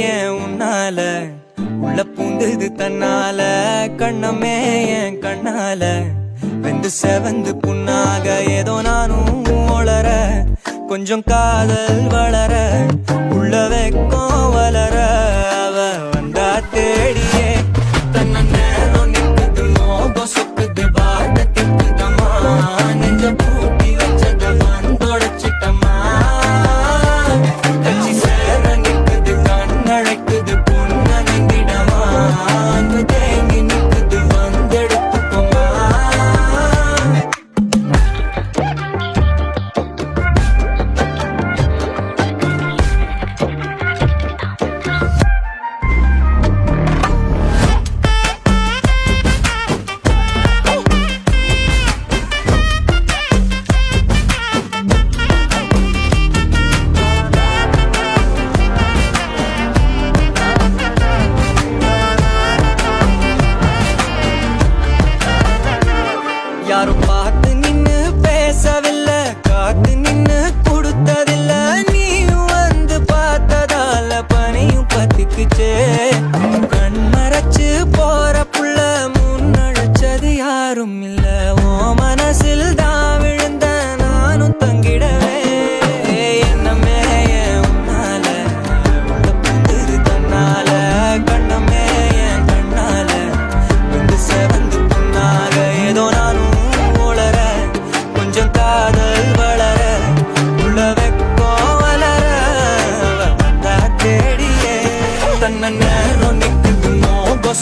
ஏன் உன்னால உள்ள பூந்தது தன்னால கண்ணமே என் கண்ணால வெந்து செவந்து புண்ணாக ஏதோ நானும் ஒளர கொஞ்சம் காதல் வளர உள்ள வெக்கம் வளர அவ வந்தா தேடியே தன்ன நேரம் நிற்குது மோகம் சுக்குது வார்த்தை திக்குதம்மா நெஞ்ச பூட்டி வச்சத வந்தொடைச்சிட்டம்மா கட்சி சேர நிற்குது கண்ணழைக்குது பொன்னங்கிடமா அங்கு தேங்கி நிற்குது வந்தெடுத்துக்கோமா யாரும் பார்த்து நின்னு பேசவில்லை காத்து நின்னு கொடுத்ததில்ல நீயும் வந்து பார்த்ததால பனியும் பத்திக்குச்சே கண் மறைச்சு போற புள்ள முன்னழைச்சது யாரும் இல்ல ஓ மனசில் தான் விழுந்த நானும் தங்கிடவே என்னமே உன்னால உள்ள புந்தது தன்னால கண்ணமே என் கண்ணால வந்து செவந்து புண்ணாக ஏதோ நானும் ஒளர கொஞ்சம் காதல் வளர உள்ள வெக்கம் வளர வந்தா தேடியே தன்ன நேரம் நிற்குது மோகம்